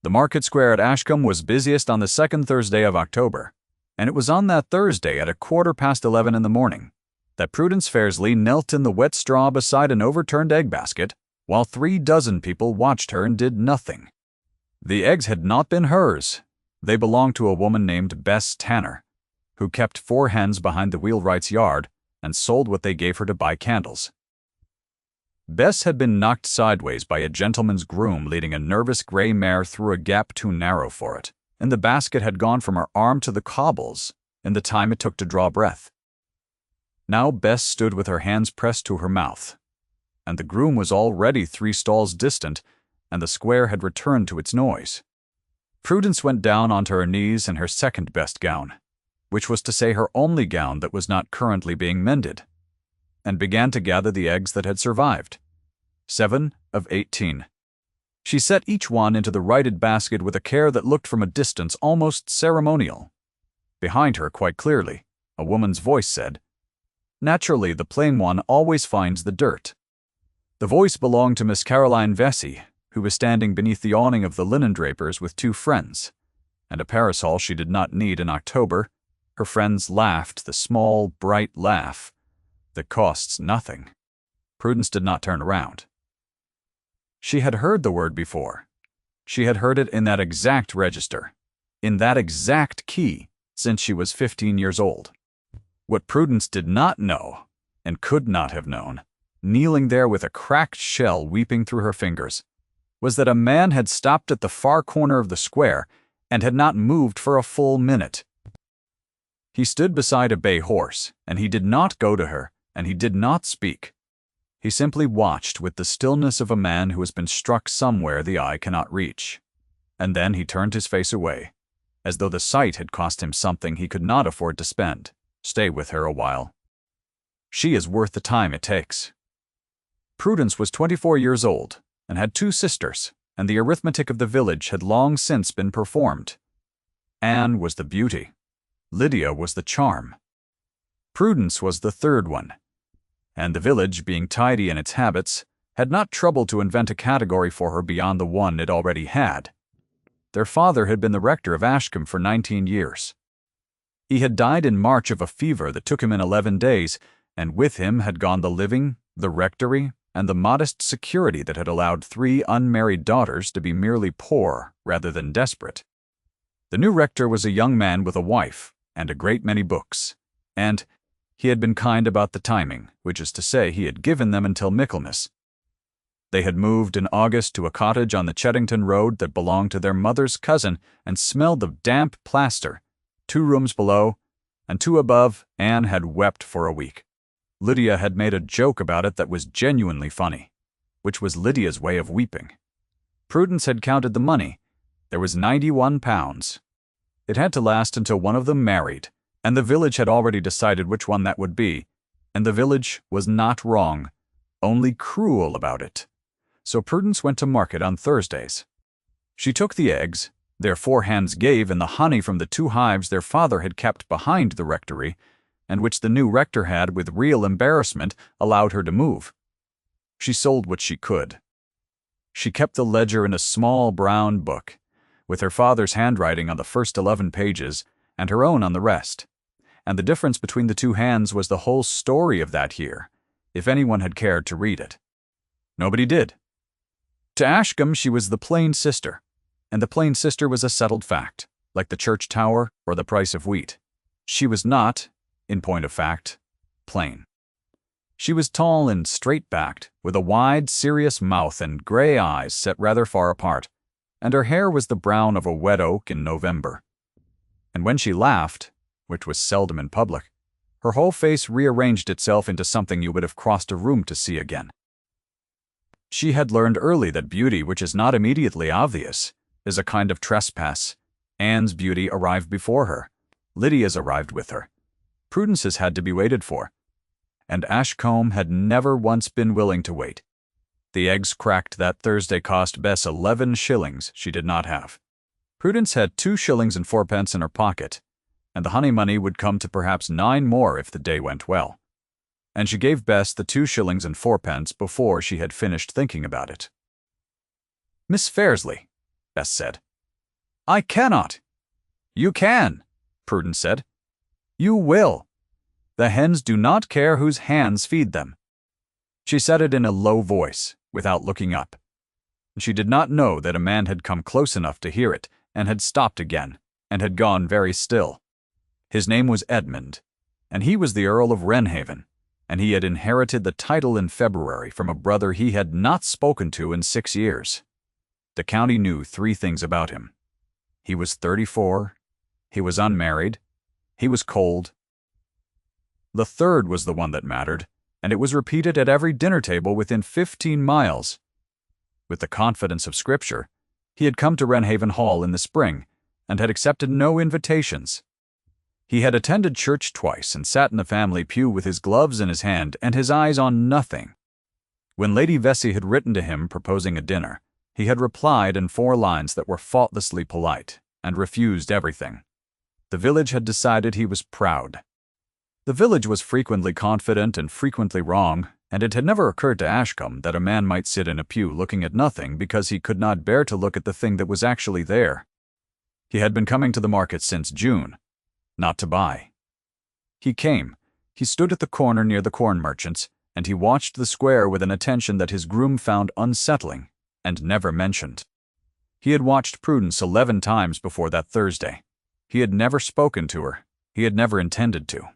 The market square at Ashcombe was busiest on the second Thursday of October, and it was on that Thursday at 11:15 in the morning that Prudence Fairsley knelt in the wet straw beside an overturned egg basket while 36 people watched her and did nothing. The eggs had not been hers. They belonged to a woman named Bess Tanner, who kept 4 hens behind the wheelwright's yard and sold what they gave her to buy candles. Bess had been knocked sideways by a gentleman's groom leading a nervous gray mare through a gap too narrow for it, and the basket had gone from her arm to the cobbles in the time it took to draw breath. Now Bess stood with her hands pressed to her mouth, and the groom was already 3 stalls distant, and the square had returned to its noise. Prudence went down onto her knees in her second-best gown, which was to say her only gown that was not currently being mended, and began to gather the eggs that had survived. 7 of 18. She set each one into the righted basket with a care that looked from a distance almost ceremonial. Behind her, quite clearly, a woman's voice said, "Naturally, the plain one always finds the dirt." The voice belonged to Miss Caroline Vesey, who was standing beneath the awning of the linen drapers with 2 friends, and a parasol she did not need in October. Her friends laughed the small, bright laugh that costs nothing. Prudence did not turn around. She had heard the word before. She had heard it in that exact register, in that exact key, since she was 15 years old. What Prudence did not know, and could not have known, kneeling there with a cracked shell weeping through her fingers, was that a man had stopped at the far corner of the square and had not moved for a full minute. He stood beside a bay horse, and he did not go to her, and he did not speak. He simply watched with the stillness of a man who has been struck somewhere the eye cannot reach. And then he turned his face away, as though the sight had cost him something he could not afford to spend. Stay with her a while. She is worth the time it takes. Prudence was 24 years old, and had 2 sisters, and the arithmetic of the village had long since been performed. Anne was the beauty. Lydia was the charm. Prudence was the third one, and the village, being tidy in its habits, had not troubled to invent a category for her beyond the one it already had. Their father had been the rector of Ashcombe for 19 years. He had died in March of a fever that took him in 11 days, and with him had gone the living, the rectory, and the modest security that had allowed 3 unmarried daughters to be merely poor rather than desperate. The new rector was a young man with a wife and a great many books, and he had been kind about the timing, which is to say he had given them until Michaelmas. They had moved in August to a cottage on the Cheddington Road that belonged to their mother's cousin and smelled of damp plaster. 2 rooms below, and 2 above. Anne had wept for a week. Lydia had made a joke about it that was genuinely funny, which was Lydia's way of weeping. Prudence had counted the money. There was £91. It had to last until one of them married, and the village had already decided which one that would be, and the village was not wrong, only cruel about it. So Prudence went to market on Thursdays. She took the eggs their 4 hens gave and the honey from the 2 hives their father had kept behind the rectory, and which the new rector had, with real embarrassment, allowed her to move. She sold what she could. She kept the ledger in a small brown book, with her father's handwriting on the first 11 pages and her own on the rest. And the difference between the 2 hands was the whole story of that year, if anyone had cared to read it. Nobody did. To Ashcombe she was the plain sister, and the plain sister was a settled fact, like the church tower or the price of wheat. She was not, in point of fact, plain. She was tall and straight-backed, with a wide, serious mouth and gray eyes set rather far apart, and her hair was the brown of a wet oak in November. And when she laughed, which was seldom in public, her whole face rearranged itself into something you would have crossed a room to see again. She had learned early that beauty which is not immediately obvious is a kind of trespass. Anne's beauty arrived before her. Lydia's arrived with her. Prudence's had to be waited for. And Ashcombe had never once been willing to wait. The eggs cracked that Thursday cost Bess 11 shillings she did not have. Prudence had 2 shillings and 4 pence in her pocket, and the honey money would come to perhaps 9 more if the day went well. And she gave Bess the 2 shillings and 4 pence before she had finished thinking about it. "Miss Fairsley," Bess said, I cannot. You can, Prudence said. You will. The hens do not care whose hands feed them. She said it in a low voice, without looking up. She did not know that a man had come close enough to hear it, and had stopped again, and had gone very still. His name was Edmund, and he was the Earl of Wrenhaven, and he had inherited the title in February from a brother he had not spoken to in 6 years. The county knew 3 things about him. He was 34, he was unmarried, he was cold. The third was the one that mattered, and it was repeated at every dinner table within 15 miles. With the confidence of Scripture, he had come to Wrenhaven Hall in the spring, and had accepted no invitations. He had attended church twice and sat in the family pew with his gloves in his hand and his eyes on nothing. When Lady Vesey had written to him proposing a dinner, he had replied in 4 lines that were faultlessly polite, and refused everything. The village had decided he was proud. The village was frequently confident and frequently wrong, and it had never occurred to Ashcombe that a man might sit in a pew looking at nothing because he could not bear to look at the thing that was actually there. He had been coming to the market since June, not to buy. He came, he stood at the corner near the corn merchants, and he watched the square with an attention that his groom found unsettling, and never mentioned. He had watched Prudence 11 times before that Thursday. He had never spoken to her. He had never intended to.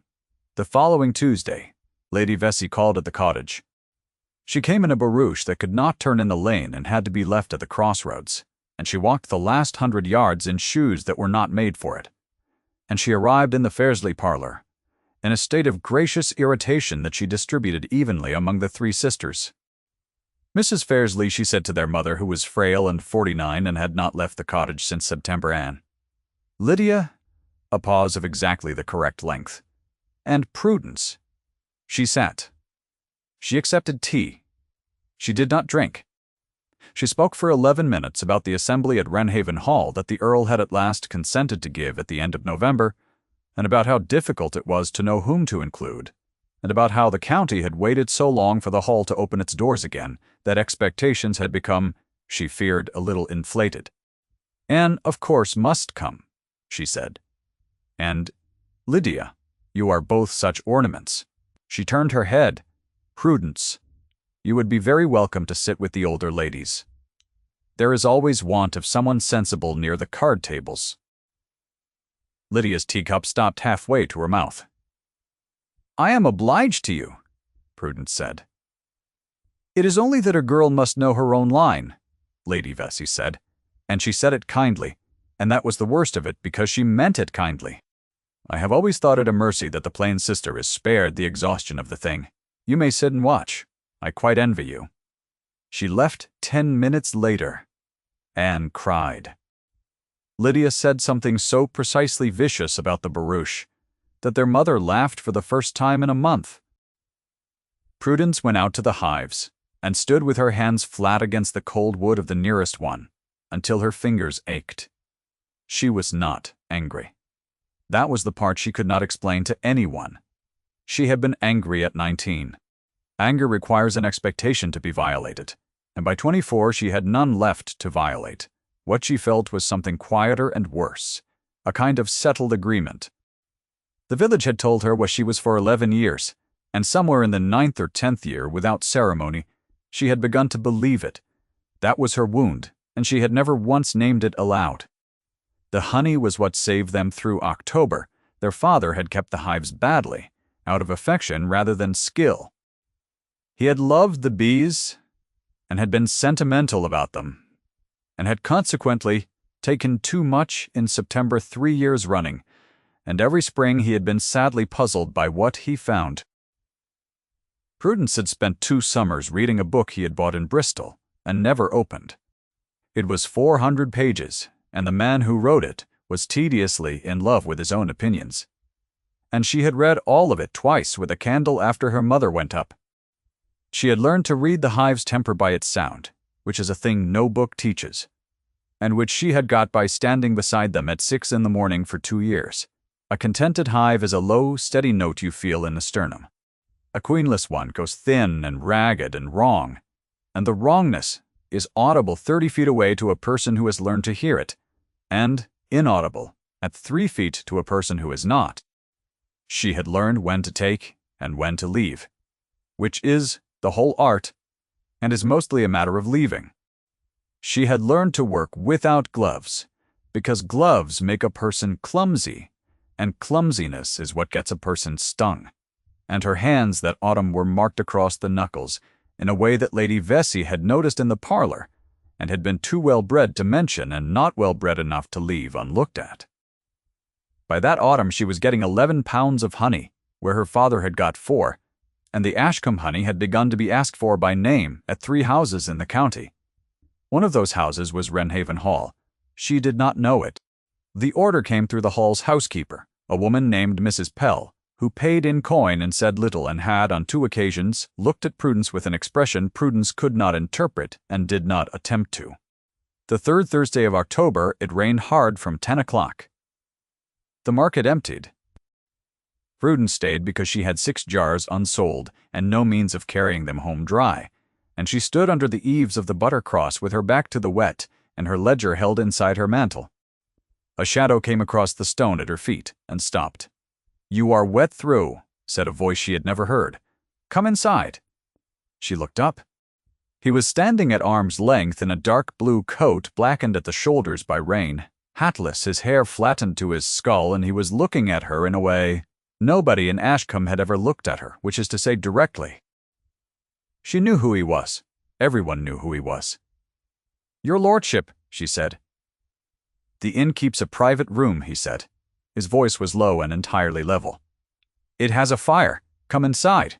The following Tuesday, Lady Vesey called at the cottage. She came in a barouche that could not turn in the lane and had to be left at the crossroads, and she walked the last 100 yards in shoes that were not made for it. And she arrived in the Fairsley parlor, in a state of gracious irritation that she distributed evenly among the 3 sisters. Mrs. Fairsley, she said to their mother, who was frail and 49 and had not left the cottage since September Ann. Lydia, a pause of exactly the correct length, and Prudence. She sat. She accepted tea. She did not drink. She spoke for 11 minutes about the assembly at Wrenhaven Hall that the Earl had at last consented to give at the end of November, and about how difficult it was to know whom to include, and about how the county had waited so long for the hall to open its doors again that expectations had become, she feared, a little inflated. Anne, of course, must come, she said. And, Lydia, you are both such ornaments. She turned her head. Prudence, you would be very welcome to sit with the older ladies. There is always want of someone sensible near the card tables. Lydia's teacup stopped halfway to her mouth. I am obliged to you, Prudence said. It is only that a girl must know her own line, Lady Vesey said, and she said it kindly, and that was the worst of it because she meant it kindly. I have always thought it a mercy that the plain sister is spared the exhaustion of the thing. You may sit and watch. I quite envy you. She left 10 minutes later. Anne cried. Lydia said something so precisely vicious about the barouche that their mother laughed for the first time in a month. Prudence went out to the hives and stood with her hands flat against the cold wood of the nearest one until her fingers ached. She was not angry. That was the part she could not explain to anyone. She had been angry at 19. Anger requires an expectation to be violated, and by 24 she had none left to violate. What she felt was something quieter and worse, a kind of settled agreement. The village had told her what she was for 11 years, and somewhere in the 9th or 10th year, without ceremony, she had begun to believe it. That was her wound, and she had never once named it aloud. The honey was what saved them through October. Their father had kept the hives badly, out of affection rather than skill. He had loved the bees, and had been sentimental about them, and had consequently taken too much in September 3 years running, and every spring he had been sadly puzzled by what he found. Prudence had spent 2 summers reading a book he had bought in Bristol, and never opened. It was 400 pages, and the man who wrote it was tediously in love with his own opinions. And she had read all of it twice with a candle after her mother went up. She had learned to read the hive's temper by its sound, which is a thing no book teaches, and which she had got by standing beside them at 6 in the morning for 2 years. A contented hive is a low, steady note you feel in the sternum. A queenless one goes thin and ragged and wrong, and the wrongness is audible 30 feet away to a person who has learned to hear it. and inaudible at 3 feet to a person who is not. She had learned when to take and when to leave, which is the whole art and is mostly a matter of leaving. She had learned to work without gloves, because gloves make a person clumsy, and clumsiness is what gets a person stung. And her hands that autumn were marked across the knuckles in a way that Lady Vesey had noticed in the parlor, and had been too well-bred to mention and not well-bred enough to leave unlooked at. By that autumn she was getting 11 pounds of honey, where her father had got 4, and the Ashcombe honey had begun to be asked for by name at 3 houses in the county. One of those houses was Wrenhaven Hall. She did not know it. The order came through the hall's housekeeper, a woman named Mrs. Pell, who paid in coin and said little, and had, on 2 occasions, looked at Prudence with an expression Prudence could not interpret and did not attempt to. The 3rd Thursday of October it rained hard from 10 o'clock. The market emptied. Prudence stayed because she had 6 jars unsold and no means of carrying them home dry, and she stood under the eaves of the Buttercross with her back to the wet and her ledger held inside her mantle. A shadow came across the stone at her feet and stopped. "You are wet through," said a voice she had never heard. "Come inside." She looked up. He was standing at arm's length in a dark blue coat blackened at the shoulders by rain, hatless, his hair flattened to his skull, and he was looking at her in a way nobody in Ashcombe had ever looked at her, which is to say directly. She knew who he was. Everyone knew who he was. "Your lordship," she said. "The inn keeps a private room," he said. His voice was low and entirely level. "It has a fire. Come inside."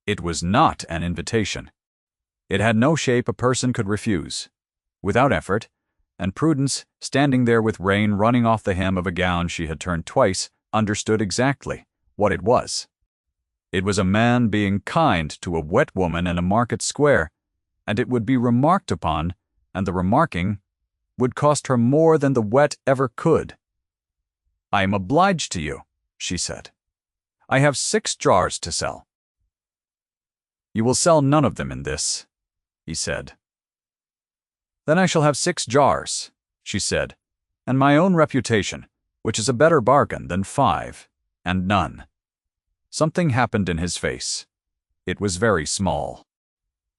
It was not an invitation. It had no shape a person could refuse. Without effort, and Prudence, standing there with rain running off the hem of a gown she had turned twice, understood exactly what it was. It was a man being kind to a wet woman in a market square, and it would be remarked upon, and the remarking would cost her more than the wet ever could. "I am obliged to you," she said. "I have 6 jars to sell." "You will sell none of them in this," he said. "Then I shall have 6 jars," she said, "and my own reputation, which is a better bargain than 5 and none." Something happened in his face. It was very small.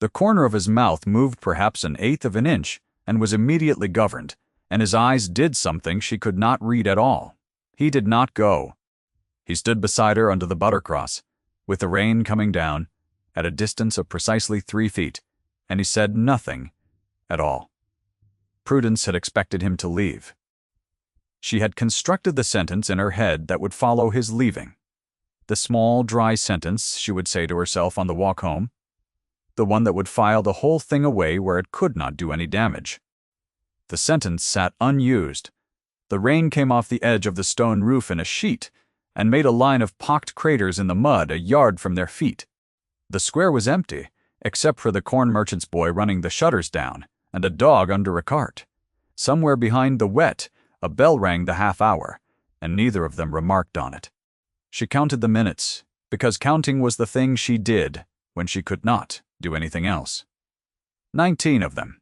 The corner of his mouth moved perhaps 1/8 of an inch and was immediately governed, and his eyes did something she could not read at all. He did not go. He stood beside her under the Buttercross, with the rain coming down, at a distance of precisely 3 feet, and he said nothing at all. Prudence had expected him to leave. She had constructed the sentence in her head that would follow his leaving. The small, dry sentence, she would say to herself on the walk home. The one that would file the whole thing away where it could not do any damage. The sentence sat unused. The rain came off the edge of the stone roof in a sheet, and made a line of pocked craters in the mud 1 yard from their feet. The square was empty, except for the corn merchant's boy running the shutters down, and a dog under a cart. Somewhere behind the wet, a bell rang the half-hour, and neither of them remarked on it. She counted the minutes, because counting was the thing she did when she could not do anything else. 19 of them.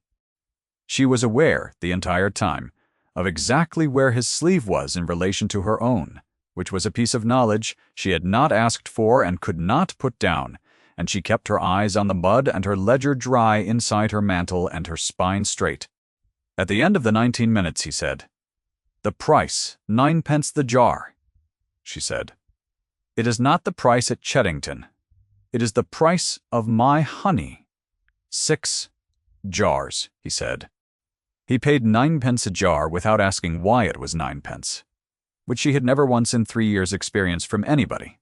She was aware, the entire time, of exactly where his sleeve was in relation to her own, which was a piece of knowledge she had not asked for and could not put down, and she kept her eyes on the mud and her ledger dry inside her mantle and her spine straight. At the end of the 19 minutes he said, "The price, 9 pence the jar," she said. "It is not the price at Cheddington. It is the price of my honey." 6 jars, he said. He paid 9 pence a jar without asking why it was 9 pence, which she had never once in 3 years experienced from anybody.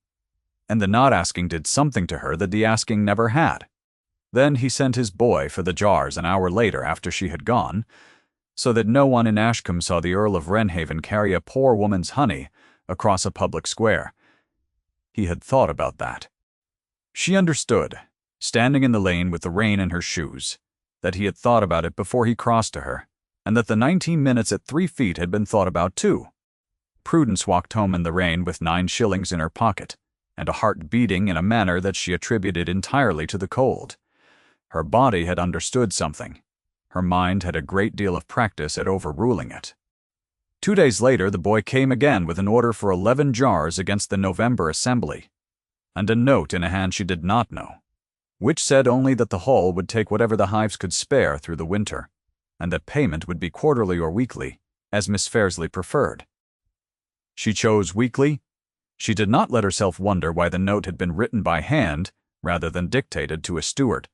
And the not asking did something to her that the asking never had. Then he sent his boy for the jars an hour later after she had gone, so that no one in Ashcombe saw the Earl of Wrenhaven carry a poor woman's honey across a public square. He had thought about that. She understood, standing in the lane with the rain in her shoes, that he had thought about it before he crossed to her, and that the 19 minutes at 3 feet had been thought about too. Prudence walked home in the rain with 9 shillings in her pocket, and a heart beating in a manner that she attributed entirely to the cold. Her body had understood something. Her mind had a great deal of practice at overruling it. 2 days later, the boy came again with an order for 11 jars against the November assembly, and a note in a hand she did not know, which said only that the hall would take whatever the hives could spare through the winter, and that payment would be quarterly or weekly, as Miss Fairsley preferred. She chose weekly. She did not let herself wonder why the note had been written by hand rather than dictated to a steward.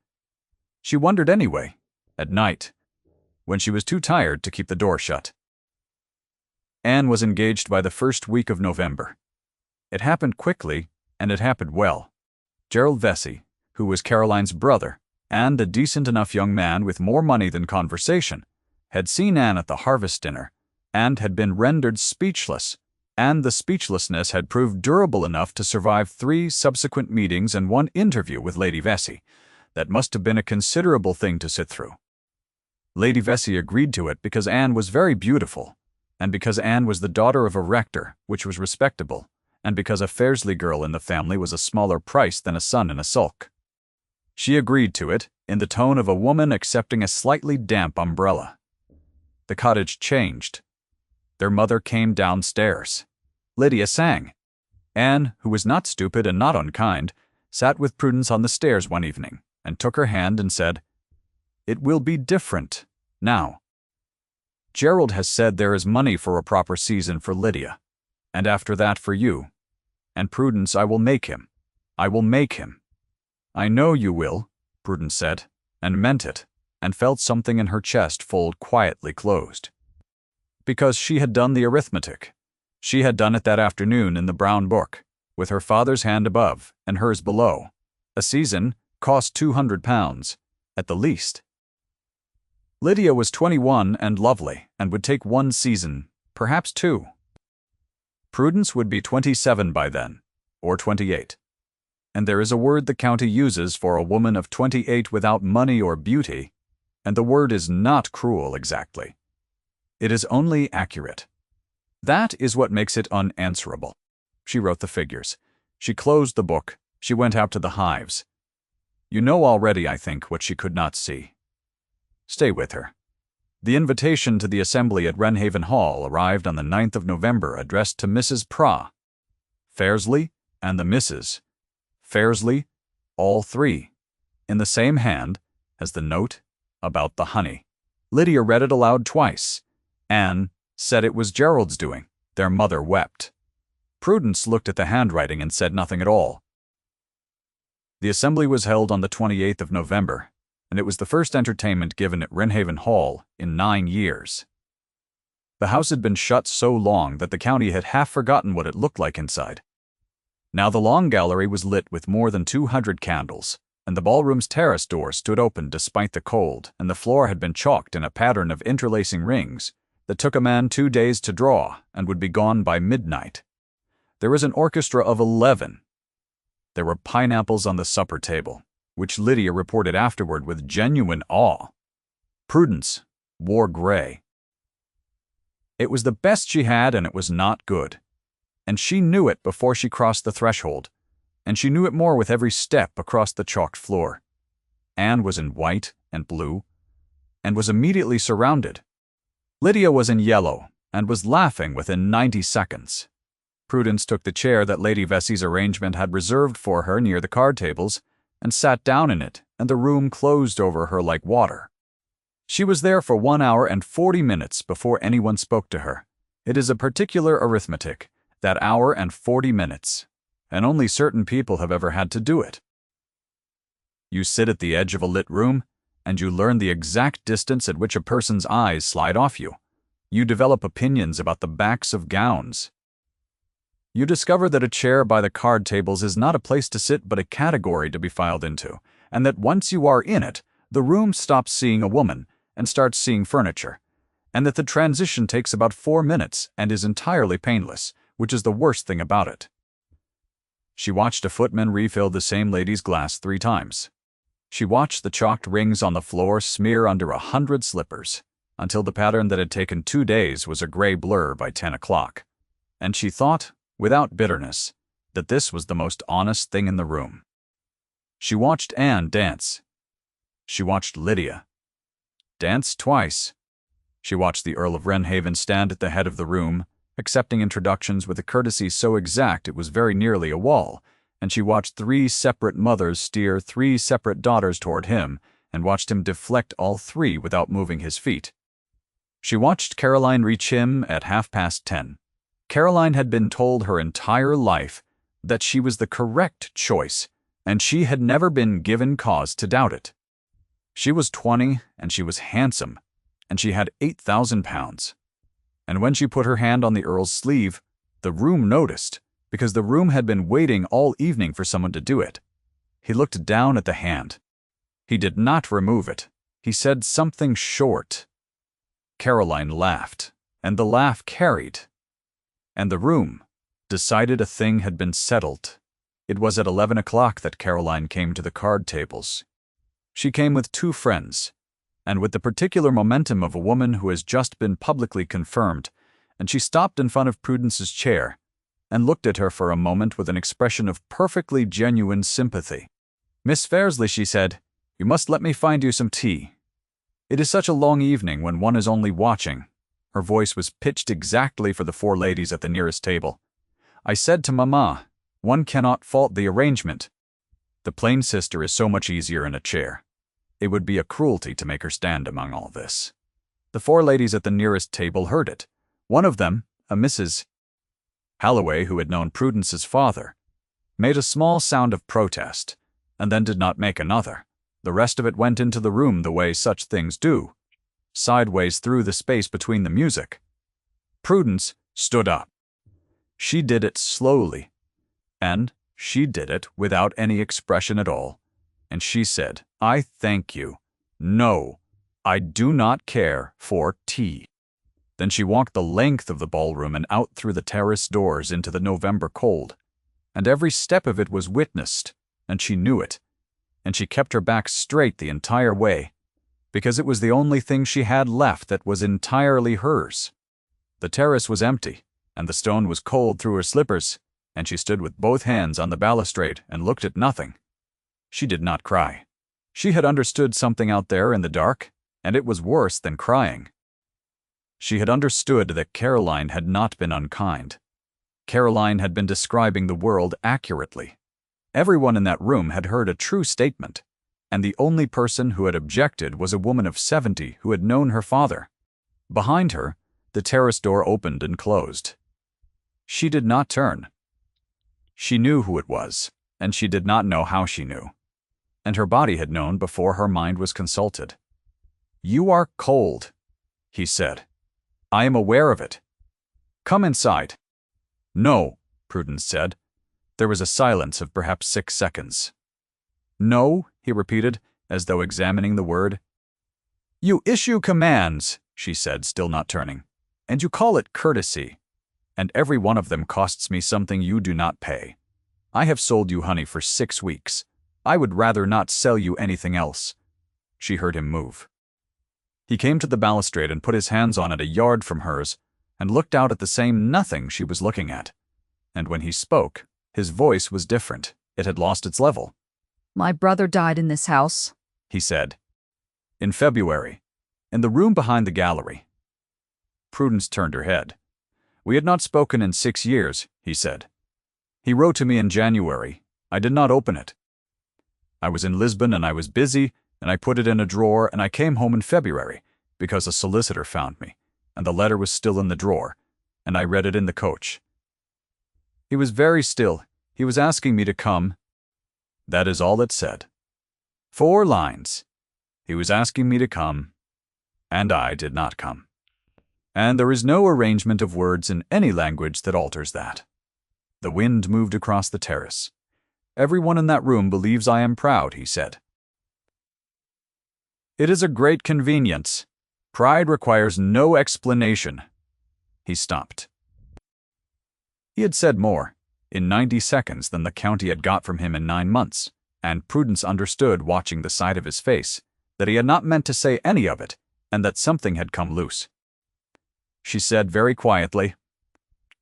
She wondered anyway, at night, when she was too tired to keep the door shut. Anne was engaged by the first week of November. It happened quickly, and it happened well. Gerald Vesey, who was Caroline's brother, and a decent enough young man with more money than conversation, had seen Anne at the harvest dinner, and had been rendered speechless, and the speechlessness had proved durable enough to survive 3 subsequent meetings and 1 interview with Lady Vesey. That must have been a considerable thing to sit through. Lady Vesey agreed to it because Anne was very beautiful, and because Anne was the daughter of a rector, which was respectable, and because a Fairsley girl in the family was a smaller price than a son in a sulk. She agreed to it in the tone of a woman accepting a slightly damp umbrella. The cottage changed. Their mother came downstairs. Lydia sang. Anne, who was not stupid and not unkind, sat with Prudence on the stairs one evening and took her hand and said, "It will be different now. Gerald has said there is money for a proper season for Lydia, and after that for you. And Prudence, I will make him. I will make him." "I know you will," Prudence said, and meant it, and felt something in her chest fold quietly closed. Because she had done the arithmetic. She had done it that afternoon in the brown book, with her father's hand above and hers below. A season cost £200, at the least. Lydia was 21 and lovely, and would take 1 season, perhaps 2. Prudence would be 27 by then, or 28. And there is a word the county uses for a woman of 28 without money or beauty, and the word is not cruel exactly. It is only accurate. That is what makes it unanswerable. She wrote the figures. She closed the book. She went out to the hives. You know already, I think, what she could not see. Stay with her. The invitation to the assembly at Wrenhaven Hall arrived on the 9th of November, addressed to Mrs. Pra, Fairsley, and the Misses Fairsley, all 3, in the same hand as the note about the honey. Lydia read it aloud twice. Anne said it was Gerald's doing. Their mother wept. Prudence looked at the handwriting and said nothing at all. The assembly was held on the 28th of November, and it was the first entertainment given at Wrenhaven Hall in 9 years. The house had been shut so long that the county had half forgotten what it looked like inside. Now the long gallery was lit with more than 200 candles, and the ballroom's terrace door stood open despite the cold, and the floor had been chalked in a pattern of interlacing rings that took a man 2 days to draw and would be gone by midnight. There was an orchestra of 11. There were pineapples on the supper table, which Lydia reported afterward with genuine awe. Prudence wore gray. It was the best she had, and it was not good. And she knew it before she crossed the threshold, and she knew it more with every step across the chalked floor. Anne was in white and blue, and was immediately surrounded. Lydia was in yellow, and was laughing within 90 seconds. Prudence took the chair that Lady Vesey's arrangement had reserved for her near the card tables, and sat down in it, and the room closed over her like water. She was there for 1 hour and 40 minutes before anyone spoke to her. It is a particular arithmetic, that hour and 40 minutes, and only certain people have ever had to do it. You sit at the edge of a lit room, and you learn the exact distance at which a person's eyes slide off you. You develop opinions about the backs of gowns. You discover that a chair by the card tables is not a place to sit but a category to be filed into, and that once you are in it, the room stops seeing a woman and starts seeing furniture, and that the transition takes about 4 minutes and is entirely painless, which is the worst thing about it. She watched a footman refill the same lady's glass 3 times. She watched the chalked rings on the floor smear under 100 slippers, until the pattern that had taken 2 days was a gray blur by 10 o'clock. And she thought, without bitterness, that this was the most honest thing in the room. She watched Anne dance. She watched Lydia dance twice. She watched the Earl of Wrenhaven stand at the head of the room, accepting introductions with a courtesy so exact it was very nearly a wall, and she watched 3 separate mothers steer 3 separate daughters toward him, and watched him deflect all 3 without moving his feet. She watched Caroline reach him at 10:30. Caroline had been told her entire life that she was the correct choice, and she had never been given cause to doubt it. She was 20, and she was handsome, and she had £8,000. And when she put her hand on the Earl's sleeve, the room noticed, because the room had been waiting all evening for someone to do it. He looked down at the hand. He did not remove it. He said something short. Caroline laughed, and the laugh carried. And the room decided a thing had been settled. It was at 11 o'clock that Caroline came to the card tables. She came with 2 friends, and with the particular momentum of a woman who has just been publicly confirmed, and she stopped in front of Prudence's chair and looked at her for a moment with an expression of perfectly genuine sympathy. "Miss Fairsley," she said, "you must let me find you some tea. It is such a long evening when one is only watching." Her voice was pitched exactly for the 4 ladies at the nearest table. "I said to Mamma, one cannot fault the arrangement. The plain sister is so much easier in a chair. It would be a cruelty to make her stand among all this." The 4 ladies at the nearest table heard it. One of them, a Mrs. Halloway, who had known Prudence's father, made a small sound of protest, and then did not make another. The rest of it went into the room the way such things do, sideways through the space between the music. Prudence stood up. She did it slowly, and she did it without any expression at all. And she said, "I thank you. No, I do not care for tea." Then she walked the length of the ballroom and out through the terrace doors into the November cold, and every step of it was witnessed, and she knew it, and she kept her back straight the entire way, because it was the only thing she had left that was entirely hers. The terrace was empty, and the stone was cold through her slippers, and she stood with both hands on the balustrade and looked at nothing. She did not cry. She had understood something out there in the dark, and it was worse than crying. She had understood that Caroline had not been unkind. Caroline had been describing the world accurately. Everyone in that room had heard a true statement, and the only person who had objected was a woman of 70 who had known her father. Behind her, the terrace door opened and closed. She did not turn. She knew who it was, and she did not know how she knew. And her body had known before her mind was consulted. "You are cold," he said. "I am aware of it. Come inside." "No," Prudence said. There was a silence of perhaps 6 seconds. "No," he repeated, as though examining the word. "You issue commands," she said, still not turning, "and you call it courtesy. And every one of them costs me something you do not pay. I have sold you honey for 6 weeks. I would rather not sell you anything else." She heard him move. He came to the balustrade and put his hands on it a yard from hers, and looked out at the same nothing she was looking at. And when he spoke, his voice was different. It had lost its level. "My brother died in this house," he said. "In February, in the room behind the gallery." Prudence turned her head. "We had not spoken in 6 years, he said. He wrote to me in January. I did not open it. I was in Lisbon and I was busy, and I put it in a drawer, and I came home in February, because a solicitor found me, and the letter was still in the drawer, and I read it in the coach. He was very still. He was asking me to come. That is all it said. 4 lines. He was asking me to come, and I did not come. And there is no arrangement of words in any language that alters that." The wind moved across the terrace. "Everyone in that room believes I am proud," he said. "It is a great convenience. Pride requires no explanation." He stopped. He had said more, in 90 seconds, than the county had got from him in 9 months, and Prudence understood, watching the side of his face, that he had not meant to say any of it, and that something had come loose. She said very quietly,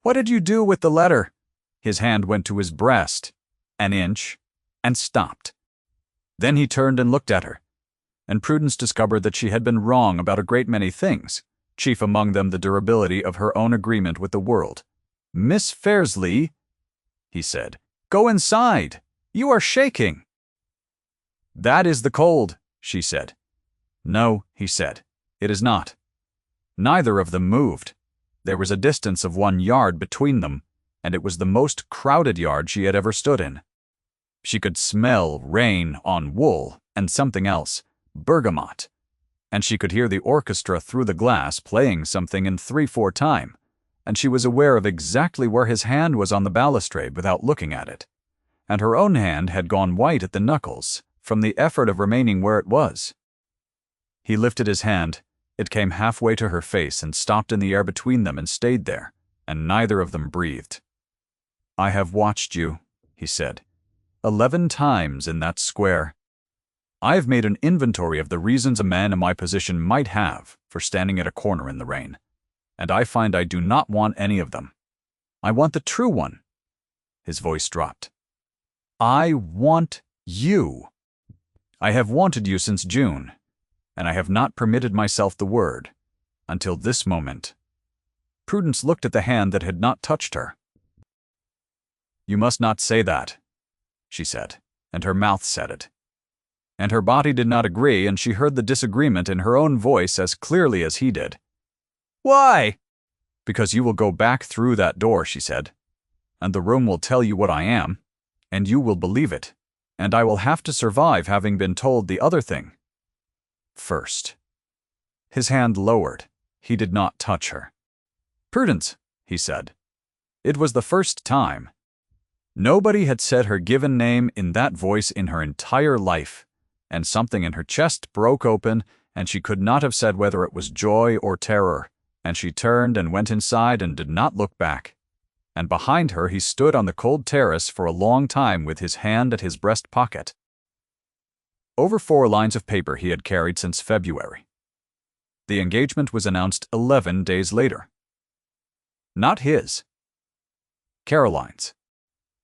"What did you do with the letter?" His hand went to his breast, an inch, and stopped. Then he turned and looked at her, and Prudence discovered that she had been wrong about a great many things, chief among them the durability of her own agreement with the world. "Miss Fairsley," he said, "go inside. You are shaking." "That is the cold," she said. "No," he said, "it is not." Neither of them moved. There was a distance of 1 yard between them, and it was the most crowded yard she had ever stood in. She could smell rain on wool and something else, bergamot, and she could hear the orchestra through the glass playing something in 3/4 time, and she was aware of exactly where his hand was on the balustrade without looking at it, and her own hand had gone white at the knuckles from the effort of remaining where it was. He lifted his hand. It came halfway to her face and stopped in the air between them and stayed there, and neither of them breathed. "I have watched you," he said, 11 times in that square. I have made an inventory of the reasons a man in my position might have for standing at a corner in the rain, and I find I do not want any of them. I want the true one." His voice dropped. "I want you. I have wanted you since June, and I have not permitted myself the word until this moment." Prudence looked at the hand that had not touched her. "You must not say that," she said, and her mouth said it. And her body did not agree, and she heard the disagreement in her own voice as clearly as he did. "Why?" "Because you will go back through that door," she said, "and the room will tell you what I am, and you will believe it, and I will have to survive having been told the other thing first." His hand lowered. He did not touch her. "Prudence," he said. It was the first time. Nobody had said her given name in that voice in her entire life, and something in her chest broke open, and she could not have said whether it was joy or terror, and she turned and went inside and did not look back. And behind her he stood on the cold terrace for a long time with his hand at his breast pocket. Over 4 lines of paper he had carried since February. The engagement was announced 11 days later. Not his. Caroline's.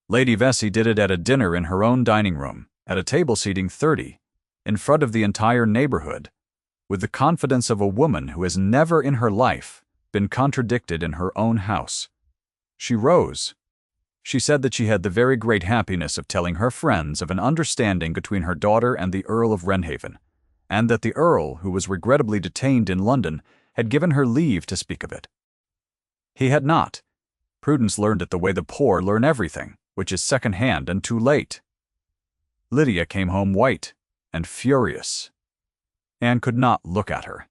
Lady Vesey did it at a dinner in her own dining room, at a table seating 30, in front of the entire neighborhood, with the confidence of a woman who has never in her life been contradicted in her own house. She rose. She said that she had the very great happiness of telling her friends of an understanding between her daughter and the Earl of Wrenhaven, and that the Earl, who was regrettably detained in London, had given her leave to speak of it. He had not. Prudence learned it the way the poor learn everything, which is second-hand and too late. Lydia came home white and furious. Anne could not look at her.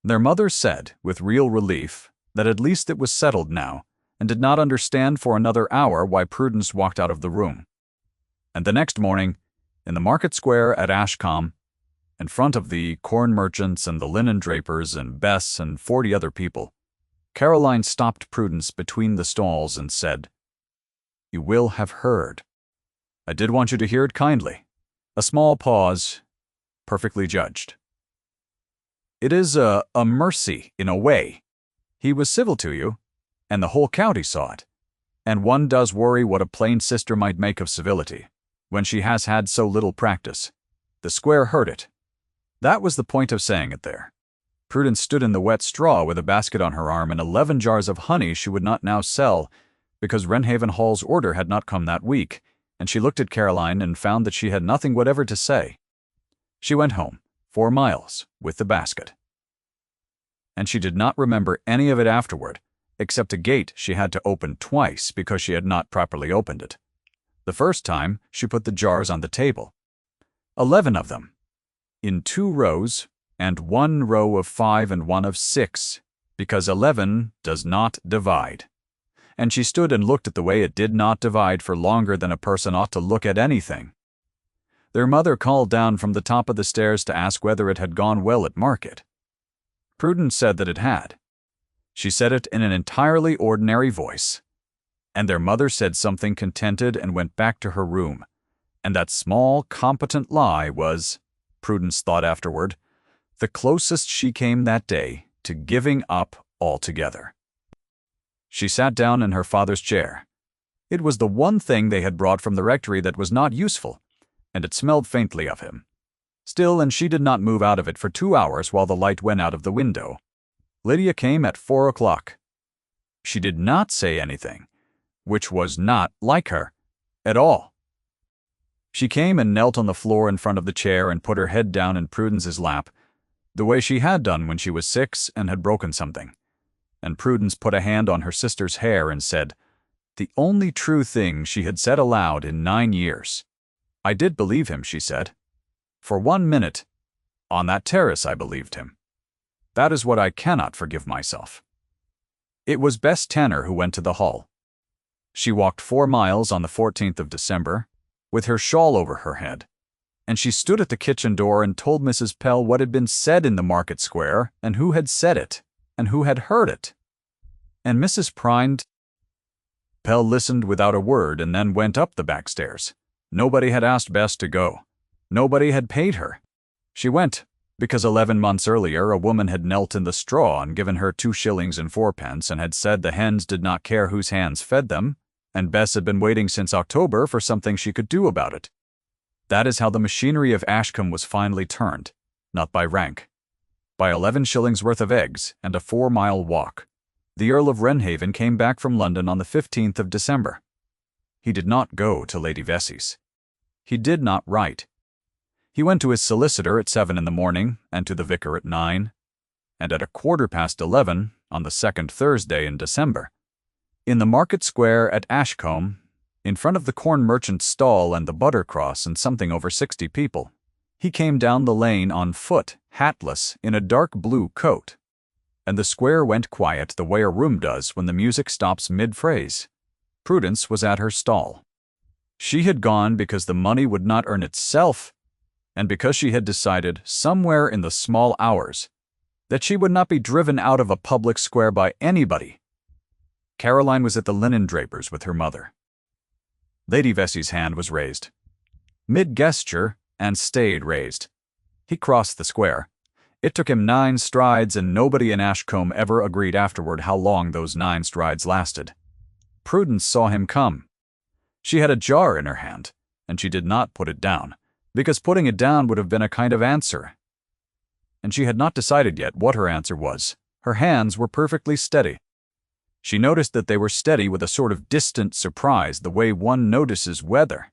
Their mother said, with real relief, that at least it was settled now, and did not understand for another hour why Prudence walked out of the room. And the next morning, in the market square at Ashcombe, in front of the corn merchants and the linen drapers and Bess and 40 other people, Caroline stopped Prudence between the stalls and said, "You will have heard. I did want you to hear it kindly." A small pause, perfectly judged. "It is a mercy, in a way. He was civil to you, and the whole county saw it, and one does worry what a plain sister might make of civility, when she has had so little practice. The square heard it. That was the point of saying it there." Prudence stood in the wet straw with a basket on her arm and 11 jars of honey she would not now sell, because Wrenhaven Hall's order had not come that week, and she looked at Caroline and found that she had nothing whatever to say. She went home, 4 miles, with the basket. And she did not remember any of it afterward, except a gate she had to open twice because she had not properly opened it. The first time, she put the jars on the table. 11 of them, in 2 rows, and 1 row of 5 and 1 of 6, because 11 does not divide. And she stood and looked at the way it did not divide for longer than a person ought to look at anything. Their mother called down from the top of the stairs to ask whether it had gone well at market. Prudence said that it had. She said it in an entirely ordinary voice. And their mother said something contented and went back to her room. And that small, competent lie was, Prudence thought afterward, the closest she came that day to giving up altogether. She sat down in her father's chair. It was the one thing they had brought from the rectory that was not useful, and it smelled faintly of him. Still, and she did not move out of it for 2 hours while the light went out of the window. Lydia came at 4 o'clock. She did not say anything, which was not like her at all. She came and knelt on the floor in front of the chair and put her head down in Prudence's lap, the way she had done when she was 6 and had broken something. And Prudence put a hand on her sister's hair and said, the only true thing she had said aloud in 9 years. I did believe him, she said. For 1 minute, on that terrace I believed him. That is what I cannot forgive myself. It was Bess Tanner who went to the hall. She walked 4 miles on the 14th of December, with her shawl over her head, and she stood at the kitchen door and told Mrs. Pell what had been said in the market square, and who had said it, and who had heard it. And Mrs. Pell listened without a word and then went up the back stairs. Nobody had asked Bess to go. Nobody had paid her. She went, because 11 months earlier a woman had knelt in the straw and given her 2 shillings and 4 pence and had said the hens did not care whose hands fed them, and Bess had been waiting since October for something she could do about it. That is how the machinery of Ashcombe was finally turned, not by rank. By 11 shillings worth of eggs and a 4-mile walk. The Earl of Wrenhaven came back from London on the 15th of December. He did not go to Lady Vessey's. He did not write. He went to his solicitor at 7 in the morning, and to the vicar at 9, and at 11:15 on the 2nd Thursday in December, in the market square at Ashcombe, in front of the corn merchant's stall and the Buttercross and something over 60 people, he came down the lane on foot, hatless, in a dark blue coat. And the square went quiet the way a room does when the music stops mid-phrase. Prudence was at her stall. She had gone because the money would not earn itself, and because she had decided, somewhere in the small hours, that she would not be driven out of a public square by anybody. Caroline was at the linen draper's with her mother. Lady Vessey's hand was raised. Mid-gesture, and stayed raised. He crossed the square. It took him 9 strides, and nobody in Ashcombe ever agreed afterward how long those 9 strides lasted. Prudence saw him come. She had a jar in her hand, and she did not put it down, because putting it down would have been a kind of answer. And she had not decided yet what her answer was. Her hands were perfectly steady. She noticed that they were steady with a sort of distant surprise, the way one notices weather.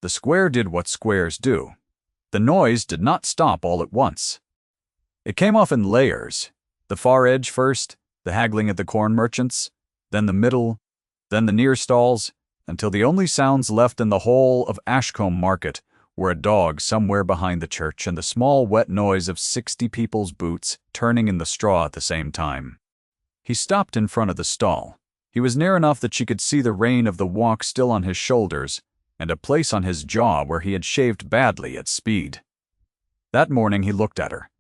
The square did what squares do. The noise did not stop all at once. It came off in layers, the far edge first, the haggling at the corn merchants, then the middle, then the near stalls, until the only sounds left in the whole of Ashcombe Market were a dog somewhere behind the church and the small wet noise of 60 people's boots turning in the straw at the same time. He stopped in front of the stall. He was near enough that she could see the rein of the walk still on his shoulders, and a place on his jaw where he had shaved badly at speed. That morning he looked at her.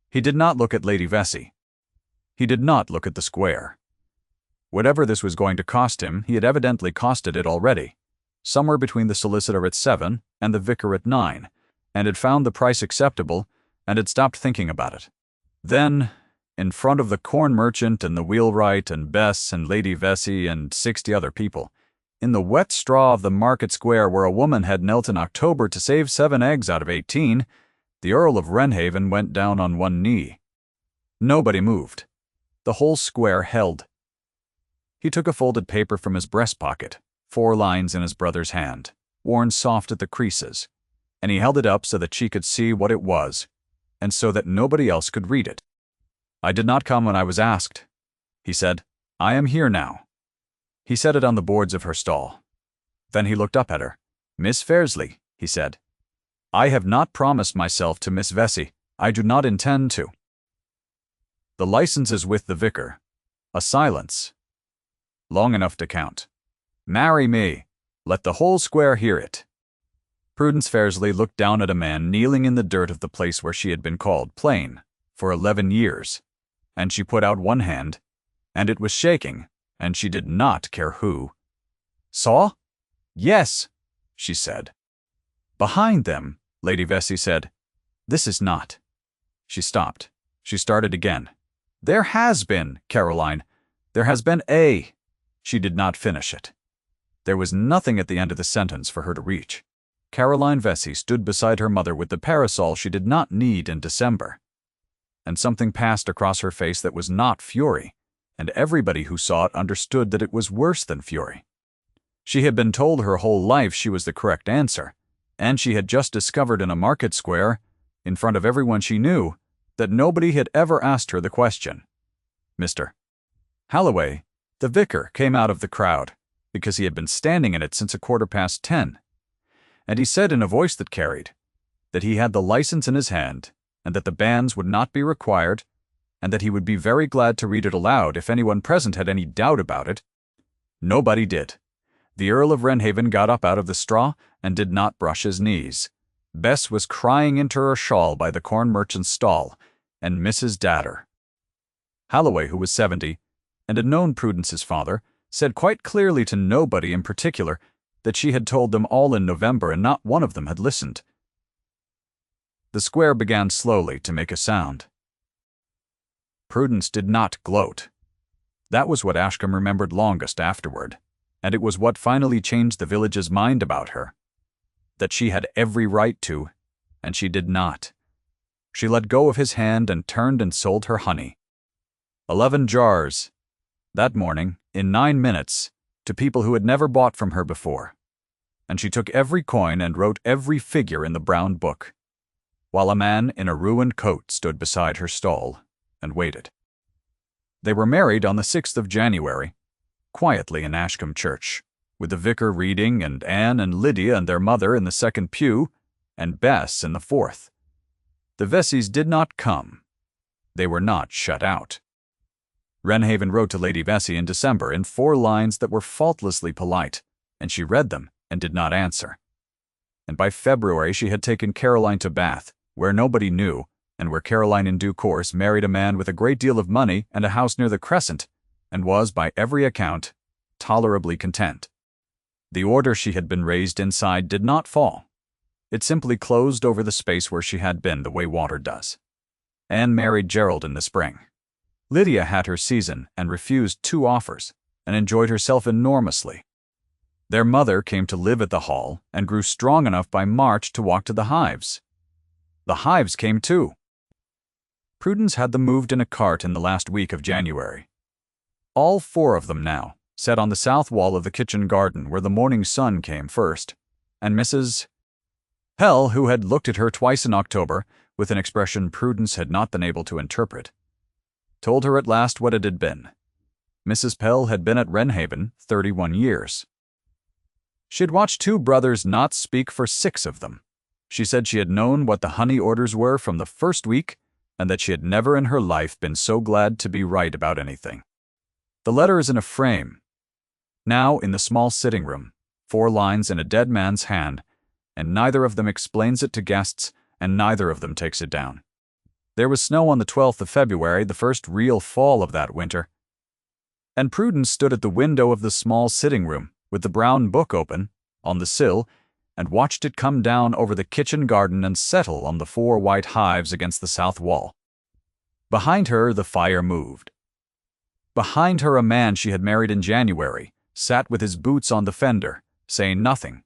He did not look at Lady Vessey. He did not look at the square. Whatever this was going to cost him, he had evidently costed it already, somewhere between the solicitor at 7 and the vicar at 9, and had found the price acceptable, and had stopped thinking about it. Then, in front of the corn merchant and the wheelwright and Bess and Lady Vessey and 60 other people, in the wet straw of the market square where a woman had knelt in October to save 7 eggs out of 18, the Earl of Wrenhaven went down on one knee. Nobody moved. The whole square held. He took a folded paper from his breast pocket, 4 lines in his brother's hand, worn soft at the creases, and he held it up so that she could see what it was, and so that nobody else could read it. "I did not come when I was asked," he said. "I am here now." He set it on the boards of her stall. Then he looked up at her. "Miss Fairsley," he said, "I have not promised myself to Miss Vessey. I do not intend to." The license is with the vicar. A silence. Long enough to count. "Marry me. Let the whole square hear it." Prudence Fairsley looked down at a man kneeling in the dirt of the place where she had been called plain for 11 years, and she put out one hand, and it was shaking, and she did not care who. "Saw?" "Yes," she said. Behind them, Lady Vessey said, "This is not." She stopped. She started again. "There has been, Caroline. There has been a—" She did not finish it. There was nothing at the end of the sentence for her to reach. Caroline Vessey stood beside her mother with the parasol she did not need in December. and something passed across her face that was not fury, and everybody who saw it understood that it was worse than fury. She had been told her whole life she was the correct answer, and she had just discovered in a market square, in front of everyone she knew, that nobody had ever asked her the question. Mr. Holloway, the vicar, came out of the crowd, because he had been standing in it since 10:15, and he said in a voice that carried, that he had the license in his hand, and that the banns would not be required, and that he would be very glad to read it aloud if anyone present had any doubt about it. Nobody did. The Earl of Wrenhaven got up out of the straw and did not brush his knees. Bess was crying into her shawl by the corn merchant's stall, and Mrs. Datter. Holloway, who was 70, and had known Prudence's father, said quite clearly to nobody in particular that she had told them all in November and not one of them had listened. The square began slowly to make a sound. Prudence did not gloat. That was what Ashcombe remembered longest afterward, and it was what finally changed the village's mind about her. That she had every right to, and she did not. She let go of his hand and turned and sold her honey. 11 jars, that morning, in 9 minutes, to people who had never bought from her before. And she took every coin and wrote every figure in the brown book, while a man in a ruined coat stood beside her stall and waited. They were married on the 6th of January, quietly in Ashcombe Church, with the vicar reading and Anne and Lydia and their mother in the second pew, and Bess in the fourth. The Vessies did not come. They were not shut out. Wrenhaven wrote to Lady Vesey in December in 4 lines that were faultlessly polite, and she read them and did not answer. And by February she had taken Caroline to Bath, where nobody knew, and where Caroline in due course married a man with a great deal of money and a house near the Crescent, and was, by every account, tolerably content. The order she had been raised inside did not fall. It simply closed over the space where she had been the way water does. Anne married Gerald in the spring. Lydia had her season and refused 2 offers, and enjoyed herself enormously. Their mother came to live at the Hall and grew strong enough by March to walk to the hives. The hives came too. Prudence had them moved in a cart in the last week of January. All 4 of them now sat on the south wall of the kitchen garden where the morning sun came first, and Mrs. Pell, who had looked at her twice in October with an expression Prudence had not been able to interpret, told her at last what it had been. Mrs. Pell had been at Wrenhaven 31 years. She had watched 2 brothers not speak for 6 of them. She said she had known what the honey orders were from the first week, and that she had never in her life been so glad to be right about anything. The letter is in a frame, now in the small sitting room, 4 lines in a dead man's hand, and neither of them explains it to guests, and neither of them takes it down. There was snow on the 12th of February, the first real fall of that winter, and Prudence stood at the window of the small sitting room, with the brown book open, on the sill, and watched it come down over the kitchen garden and settle on the 4 white hives against the south wall. Behind her the fire moved. Behind her a man she had married in January sat with his boots on the fender, saying nothing,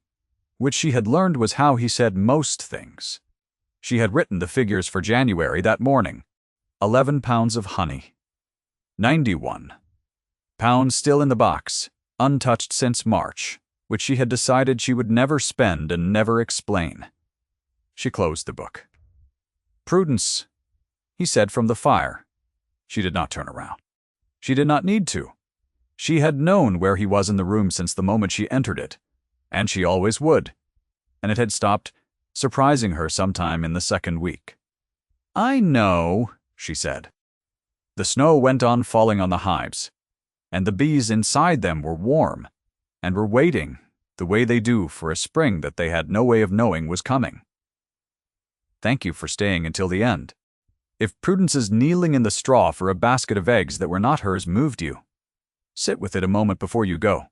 which she had learned was how he said most things. She had written the figures for January that morning. 11 pounds of honey. 91 pounds still in the box, untouched since March, which she had decided she would never spend and never explain. She closed the book. Prudence, he said from the fire. She did not turn around. She did not need to. She had known where he was in the room since the moment she entered it, and she always would, and it had stopped surprising her sometime in the second week. "I know," she said. The snow went on falling on the hives, and the bees inside them were warm, and were waiting, the way they do for a spring that they had no way of knowing was coming. Thank you for staying until the end. If Prudence's kneeling in the straw for a basket of eggs that were not hers moved you, sit with it a moment before you go.